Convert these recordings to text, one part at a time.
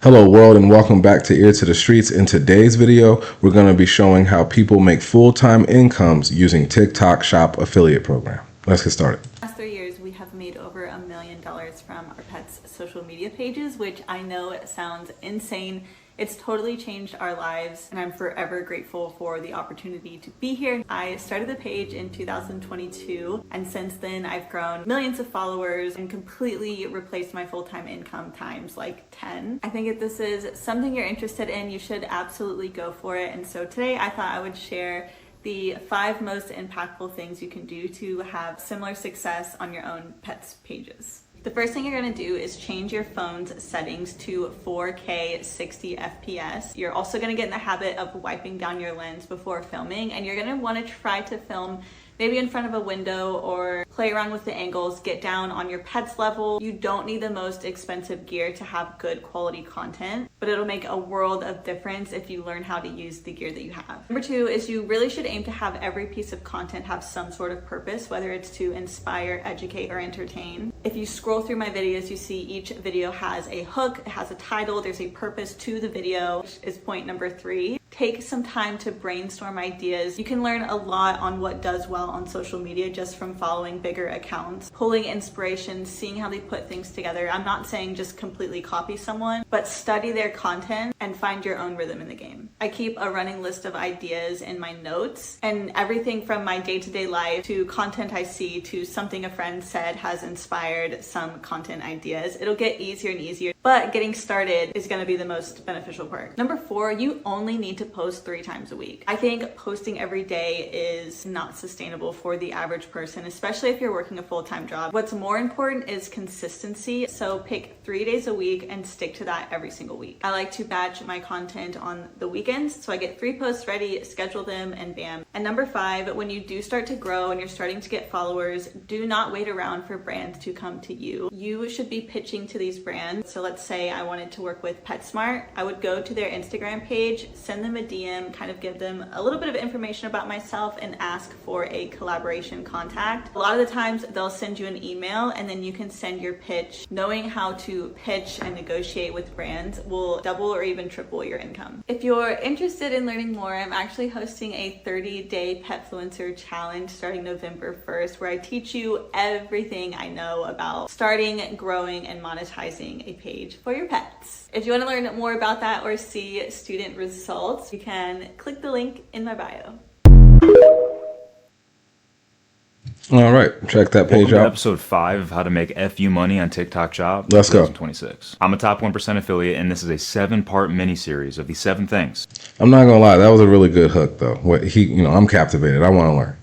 Hello world and welcome back to Ear to the Streets. In today's video, we're going to be showing how people make full-time incomes using TikTok Shop affiliate program. Let's get started. The last 3 years, we have made over $1 million from our pets' social media pages, which I know it sounds insane. It's totally changed our lives, and I'm forever grateful for the opportunity to be here. I started the page in 2022, and since then I've grown millions of followers and completely replaced my full-time income times like 10. I think if this is something you're interested in, you should absolutely go for it. And so today I thought I would share the 5 most impactful things you can do to have similar success on your own pets pages. The first thing you're going to do is change your phone's settings to 4K 60 FPS. You're also going to get in the habit of wiping down your lens before filming, and you're going to want to try to film maybe in front of a window or play around with the angles, get down on your pet's level. You don't need the most expensive gear to have good quality content, but it'll make a world of difference if you learn how to use the gear that you have. Number 2 is you really should aim to have every piece of content have some sort of purpose, whether it's to inspire, educate, or entertain. If you scroll through my videos, you see each video has a hook, it has a title, there's a purpose to the video, which is point number 3. Take some time to brainstorm ideas. You can learn a lot on what does well on social media just from following bigger accounts, pulling inspiration, seeing how they put things together. I'm not saying just completely copy someone, but study their content and find your own rhythm in the game. I keep a running list of ideas in my notes, and everything from my day-to-day life to content I see to something a friend said has inspired some content ideas. It'll get easier and easier, but getting started is going to be the most beneficial part. Number 4, you only need to post 3 times a week. I think posting every day is not sustainable for the average person, especially if you're working a full-time job. What's more important is consistency. So pick 3 days a week and stick to that every single week. I like to batch my content on the weekends, so I get 3 posts ready, schedule them, and bam. And number 5, when you do start to grow and you're starting to get followers, do not wait around for brands to come to you. You should be pitching to these brands. So let's say I wanted to work with PetSmart. I would go to their Instagram page, send them a DM, kind of give them a little bit of information about myself and ask for a collaboration contact. A lot of the times they'll send you an email and then you can send your pitch. Knowing how to pitch and negotiate with brands will double or even triple your income. If you're interested in learning more, I'm actually hosting a 30-day Petfluencer challenge starting November 1st, where I teach you everything I know about starting, growing, and monetizing a page for your pets. If you want to learn more about that or see student results, you can click the link in my bio. All right, check that page out. Episode 5 of how to make FU money on TikTok Shop. Let's go. 2026. I'm a top 1% affiliate, and this is a 7-part mini series of these 7 things. I'm not gonna lie, that was a really good hook though. I'm captivated. I want to learn.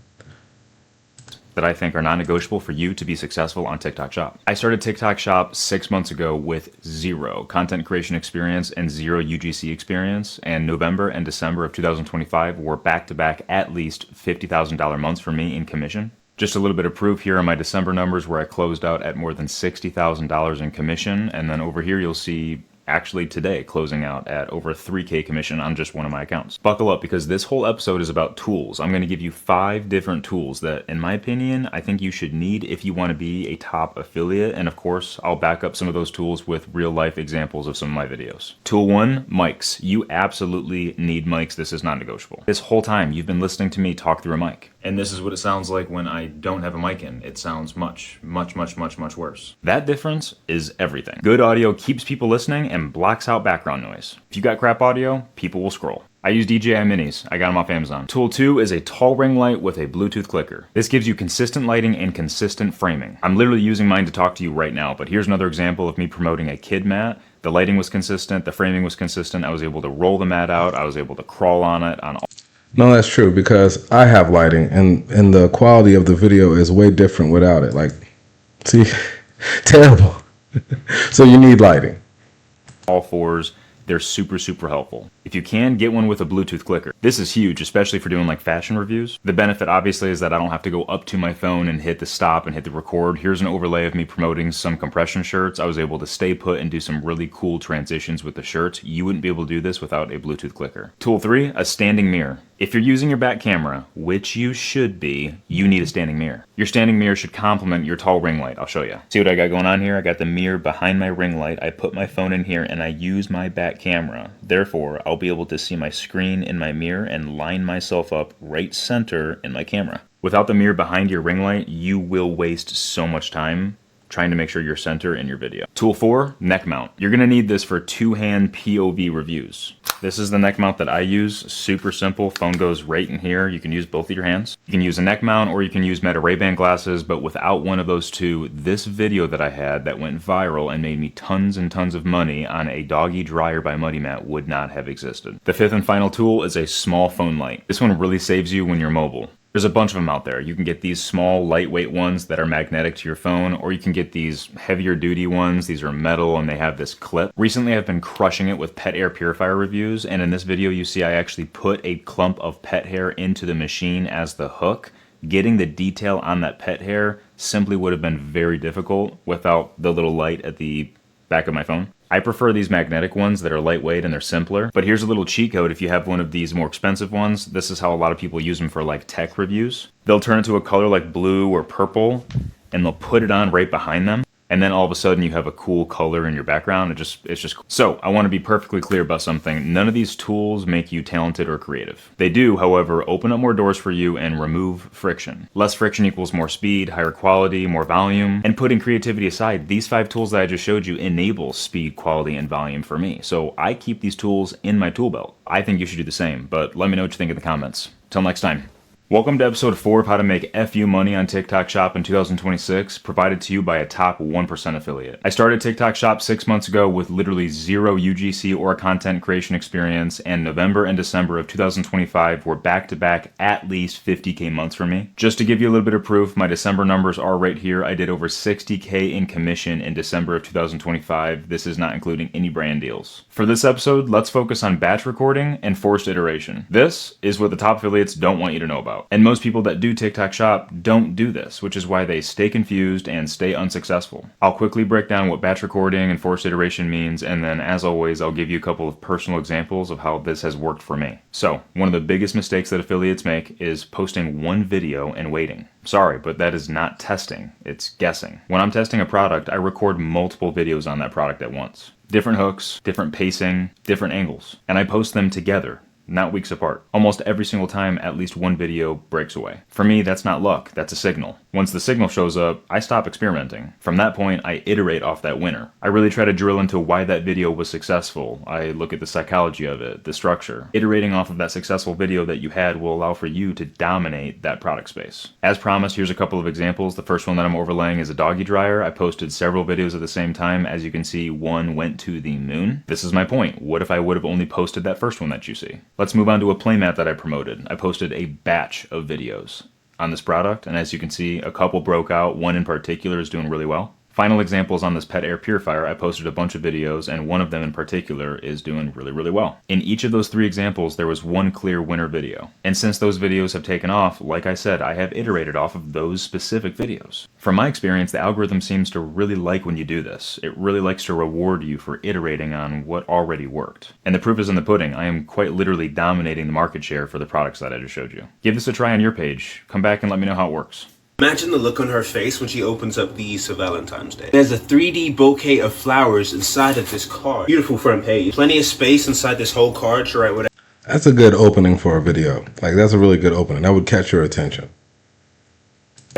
That I think are non-negotiable for you to be successful on TikTok Shop. I started TikTok Shop 6 months ago with 0 content creation experience and 0 UGC experience, and November and December of 2025 were back-to-back at least $50,000 months for me in commission. Just a little bit of proof here on my December numbers, where I closed out at more than $60,000 in commission, and then over here you'll see actually today closing out at over $3K commission on just one of my accounts. Buckle up, because this whole episode is about tools. I'm going to give you 5 different tools that, in my opinion, I think you should need if you want to be a top affiliate. And of course, I'll back up some of those tools with real life examples of some of my videos. Tool 1, mics. You absolutely need mics. This is non-negotiable. This whole time you've been listening to me talk through a mic. And this is what it sounds like when I don't have a mic in. It sounds much worse. That difference is everything. Good audio keeps people listening and blocks out background noise. If you got crap audio, people will scroll. I use DJI Minis. I got them off Amazon. Tool 2 is a tall ring light with a Bluetooth clicker. This gives you consistent lighting and consistent framing. I'm literally using mine to talk to you right now, but here's another example of me promoting a kid mat. The lighting was consistent, the framing was consistent. I was able to roll the mat out. I was able to crawl on it on all. No, that's true, because I have lighting and the quality of the video is way different without it. Like, see, terrible. So you need lighting. All 4s. They're super helpful. If you can, get one with a Bluetooth clicker. This is huge, especially for doing like fashion reviews. The benefit obviously is that I don't have to go up to my phone and hit the stop and hit the record. Here's an overlay of me promoting some compression shirts. I was able to stay put and do some really cool transitions with the shirts. You wouldn't be able to do this without a Bluetooth clicker. Tool 3, a standing mirror. If you're using your back camera, which you should be, you need a standing mirror. Your standing mirror should complement your tall ring light. I'll show you. See what I got going on here? I got the mirror behind my ring light. I put my phone in here and I use my back camera. Therefore, I'll be able to see my screen in my mirror and line myself up right center in my camera. Without the mirror behind your ring light, you will waste so much time trying to make sure you're center in your video. Tool 4, neck mount. You're gonna need this for two-hand POV reviews. This is the neck mount that I use. Super simple. Phone goes right in here. You can use both of your hands. You can use a neck mount or you can use Meta Ray-Ban glasses, but without one of those two, this video that I had that went viral and made me tons and tons of money on a doggy dryer by Muddy Mat would not have existed. The fifth and final tool is a small phone light. This one really saves you when you're mobile. There's a bunch of them out there. You can get these small, lightweight ones that are magnetic to your phone, or you can get these heavier duty ones. These are metal and they have this clip. Recently, I've been crushing it with pet air purifier reviews, and in this video, you see I actually put a clump of pet hair into the machine as the hook. Getting the detail on that pet hair simply would have been very difficult without the little light at the back of my phone. I prefer these magnetic ones that are lightweight and they're simpler, but here's a little cheat code. If you have one of these more expensive ones, this is how a lot of people use them for like tech reviews. They'll turn it to a color like blue or purple and they'll put it on right behind them. And then all of a sudden you have a cool color in your background. It's just cool. So I want to be perfectly clear about something. None of these tools make you talented or creative. They do, however, open up more doors for you and remove friction. Less friction equals more speed, higher quality, more volume. And putting creativity aside, these 5 tools that I just showed you enable speed, quality, and volume for me. So I keep these tools in my tool belt. I think you should do the same, but let me know what you think in the comments. Till next time. Welcome to episode 4 of how to make FU money on TikTok Shop in 2026, provided to you by a top 1% affiliate. I started TikTok Shop 6 months ago with literally zero UGC or content creation experience, and November and December of 2025 were back-to-back at least 50K months for me. Just to give you a little bit of proof, my December numbers are right here. I did over 60K in commission in December of 2025. This is not including any brand deals. For this episode, let's focus on batch recording and forced iteration. This is what the top affiliates don't want you to know about. And most people that do TikTok Shop don't do this, which is why they stay confused and stay unsuccessful. I'll quickly break down what batch recording and forced iteration means, and then as always, I'll give you a couple of personal examples of how this has worked for me. So, one of the biggest mistakes that affiliates make is posting one video and waiting. Sorry, but that is not testing, it's guessing. When I'm testing a product, I record multiple videos on that product at once. Different hooks, different pacing, different angles, and I post them together, not weeks apart. Almost every single time, at least one video breaks away. For me, that's not luck, that's a signal. Once the signal shows up, I stop experimenting. From that point, I iterate off that winner. I really try to drill into why that video was successful. I look at the psychology of it, the structure. Iterating off of that successful video that you had will allow for you to dominate that product space. As promised, here's a couple of examples. The first one that I'm overlaying is a doggy dryer. I posted several videos at the same time. As you can see, one went to the moon. This is my point. What if I would have only posted that first one that you see? Let's move on to a playmat that I promoted. I posted a batch of videos on this product, and as you can see, a couple broke out. One in particular is doing really well. Final examples on this pet air purifier, I posted a bunch of videos, and one of them in particular is doing really, really well. In each of those 3 examples, there was one clear winner video. And since those videos have taken off, like I said, I have iterated off of those specific videos. From my experience, the algorithm seems to really like when you do this. It really likes to reward you for iterating on what already worked. And the proof is in the pudding. I am quite literally dominating the market share for the products that I just showed you. Give this a try on your page. Come back and let me know how it works. Imagine the look on her face when she opens up these for Valentine's Day. There's a 3D bouquet of flowers inside of this card. Beautiful front page. Plenty of space inside this whole card to write whatever That's a good opening for a video. Like, that's a really good opening. That would catch your attention.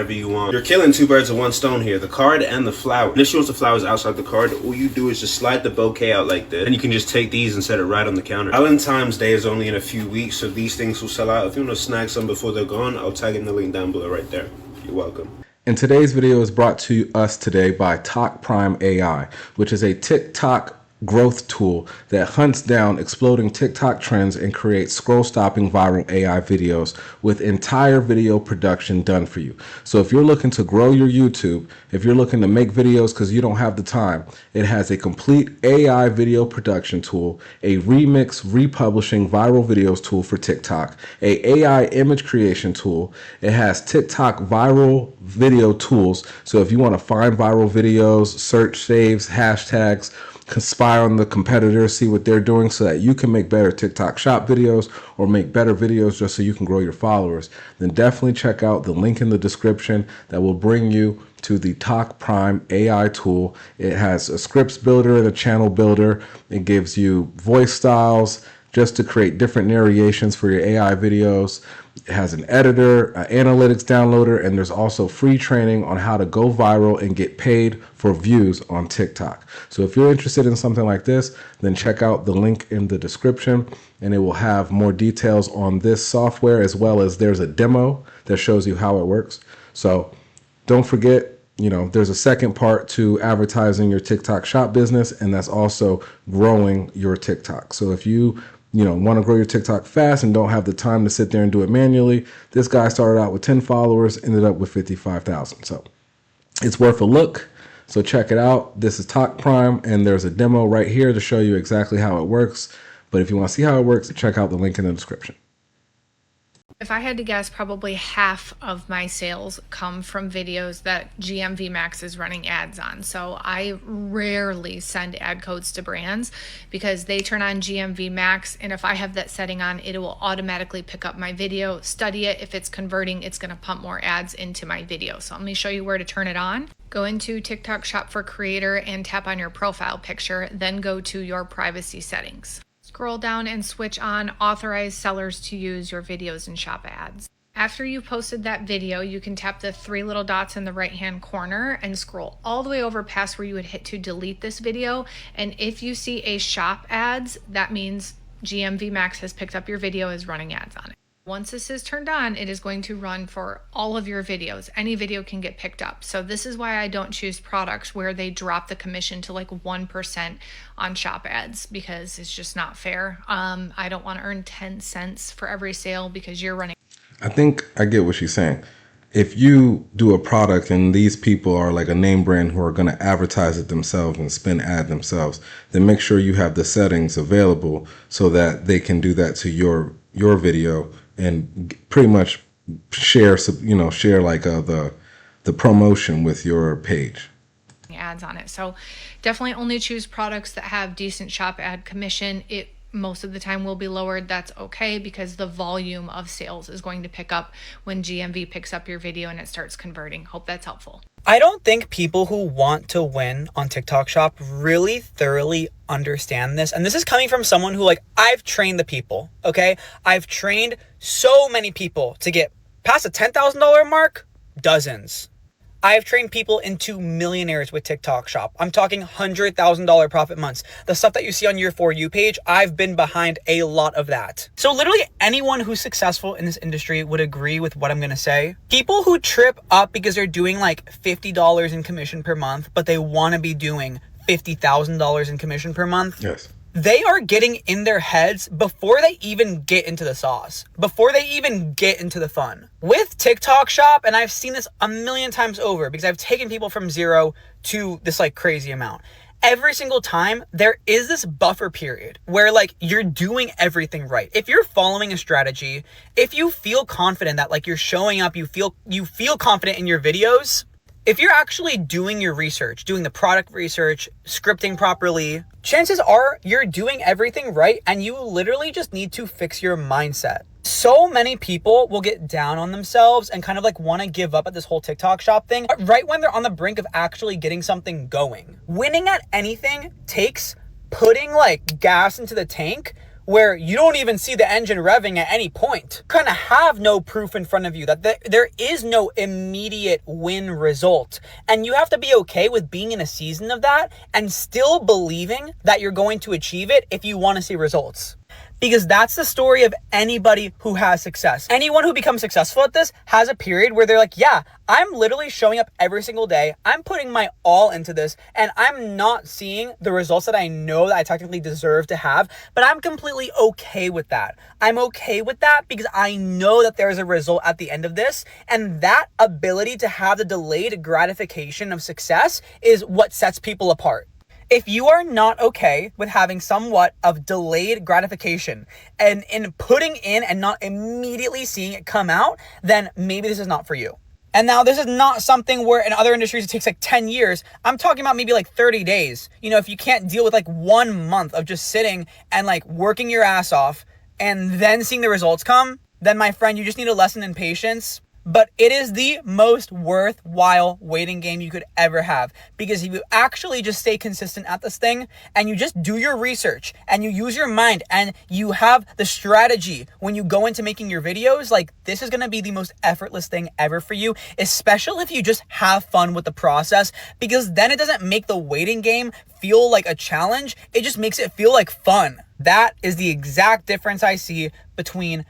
you want. You're killing 2 birds with 1 stone here. The card and the flower. This shows the flowers outside the card. All you do is just slide the bouquet out like this. And you can just take these and set it right on the counter. Valentine's Day is only in a few weeks, so these things will sell out. If you want to snag some before they're gone, I'll tag in the link down below right there. You're welcome. And today's video is brought to us today by TokPrimeAI, which is a TikTok growth tool that hunts down exploding TikTok trends and creates scroll-stopping viral AI videos with entire video production done for you. So if you're looking to grow your YouTube, if you're looking to make videos because you don't have the time, it has a complete AI video production tool, a remix republishing viral videos tool for TikTok, a AI image creation tool. It has TikTok viral video tools. So if you want to find viral videos, search saves, hashtags, spy on the competitors, see what they're doing so that you can make better TikTok shop videos or make better videos just so you can grow your followers, then definitely check out the link in the description that will bring you to the TokPrimeAI tool. It has a scripts builder and a channel builder. It gives you voice styles just to create different narrations for your AI videos. It has an editor, an analytics downloader, and there's also free training on how to go viral and get paid for views on TikTok. So if you're interested in something like this, then check out the link in the description, and it will have more details on this software, as well as there's a demo that shows you how it works. So don't forget, there's a second part to advertising your TikTok shop business, and that's also growing your TikTok. So if you want to grow your TikTok fast and don't have the time to sit there and do it manually, this guy started out with 10 followers, ended up with 55,000. So it's worth a look. So check it out. This is Talk Prime, and there's a demo right here to show you exactly how it works. But if you want to see how it works, check out the link in the description. If I had to guess, probably half of my sales come from videos that GMV Max is running ads on. So I rarely send ad codes to brands because they turn on GMV Max, and if I have that setting on, it will automatically pick up my video, study it. If it's converting, it's going to pump more ads into my video. So let me show you where to turn it on. Go into TikTok Shop for Creator and tap on your profile picture, then go to your privacy settings. Scroll down and switch on Authorize Sellers to use your videos and shop ads. After you've posted that video, you can tap the three little dots in the right-hand corner and scroll all the way over past where you would hit to delete this video. And if you see a shop ads, that means GMV Max has picked up your video, is running ads on it. Once this is turned on, it is going to run for all of your videos. Any video can get picked up. So this is why I don't choose products where they drop the commission to like 1% on shop ads, because it's just not fair. I don't want to earn 10 cents for every sale because you're running. I think I get what she's saying. If you do a product and these people are like a name brand who are going to advertise it themselves and spin ad themselves, then make sure you have the settings available so that they can do that to your video and pretty much share like the promotion with your page. Ads on it. So definitely only choose products that have decent shop ad commission. It most of the time will be lowered. That's okay, because the volume of sales is going to pick up when GMV picks up your video and it starts converting. Hope that's helpful. I don't think people who want to win on TikTok Shop really thoroughly understand this. And this is coming from someone who, I've trained the people, okay? I've trained so many people to get past a $10,000 mark, dozens. I've trained people into millionaires with TikTok Shop. I'm talking $100,000 profit months. The stuff that you see on your For You page, I've been behind a lot of that. So literally anyone who's successful in this industry would agree with what I'm gonna say. People who trip up because they're doing $50 in commission per month, but they wanna be doing $50,000 in commission per month. Yes. They are getting in their heads before they even get into the sauce, before they even get into the fun. With TikTok Shop, and I've seen this a million times over because I've taken people from zero to this crazy amount. Every single time there is this buffer period where you're doing everything right. If you're following a strategy, if you feel confident that you're showing up, you feel confident in your videos, if you're actually doing your research, doing the product research, scripting properly, chances are you're doing everything right, and you literally just need to fix your mindset. So many people will get down on themselves and kind of want to give up at this whole TikTok Shop thing right when they're on the brink of actually getting something going. Winning at anything takes putting gas into the tank where you don't even see the engine revving at any point. You kind of have no proof in front of you that there is no immediate win result. And you have to be okay with being in a season of that and still believing that you're going to achieve it if you want to see results. Because that's the story of anybody who has success. Anyone who becomes successful at this has a period where they're yeah, I'm literally showing up every single day. I'm putting my all into this, and I'm not seeing the results that I know that I technically deserve to have, but I'm completely okay with that. I'm okay with that because I know that there is a result at the end of this, and that ability to have the delayed gratification of success is what sets people apart. If you are not okay with having somewhat of delayed gratification and in putting in and not immediately seeing it come out, then maybe this is not for you. And now this is not something where in other industries it takes like 10 years. I'm talking about maybe like 30 days. You know, if you can't deal with like 1 month of just sitting and like working your ass off and then seeing the results come, then my friend, you just need a lesson in patience. But it is the most worthwhile waiting game you could ever have, because if you actually just stay consistent at this thing and you just do your research and you use your mind and you have the strategy when you go into making your videos, like this is going to be the most effortless thing ever for you, especially if you just have fun with the process, because then it doesn't make the waiting game feel like a challenge. It just makes it feel like fun. That is the exact difference I see between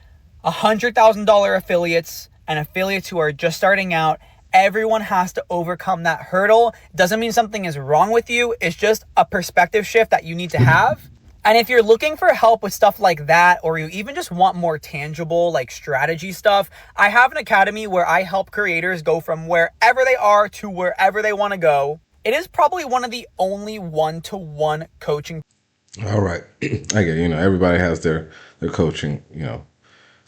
$100,000 affiliates and affiliates who are just starting out. Everyone has to overcome that hurdle. Doesn't mean something is wrong with you. It's just a perspective shift that you need to have. And if you're looking for help with stuff like that, or you even just want more tangible like strategy stuff, I have an academy where I help creators go from wherever they are to wherever they want to go. It is probably one of the only one-to-one coaching. All right. I get it. Everybody has their coaching,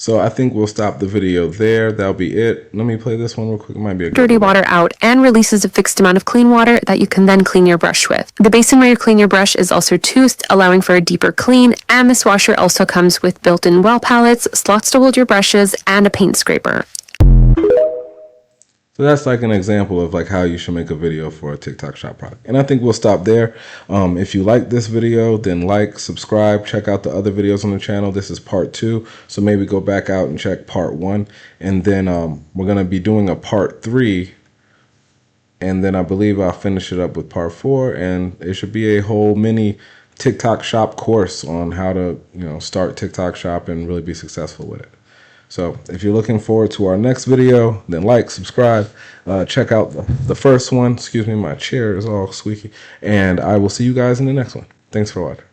So I think we'll stop the video there. That'll be it. Let me play this one real quick. It might be a dirty water out and releases a fixed amount of clean water that you can then clean your brush with. The basin where you clean your brush is also toothed, allowing for a deeper clean, and this washer also comes with built-in well pallets, slots to hold your brushes, and a paint scraper. So that's like an example of like how you should make a video for a TikTok shop product. And I think we'll stop there. If you like this video, then like, subscribe, check out the other videos on the channel. This is part 2. So maybe go back out and check part 1. And then we're going to be doing a part 3. And then I believe I'll finish it up with part 4. And it should be a whole mini TikTok shop course on how to, start TikTok shop and really be successful with it. So if you're looking forward to our next video, then like, subscribe, check out the first one. Excuse me, my chair is all squeaky. And I will see you guys in the next one. Thanks for watching.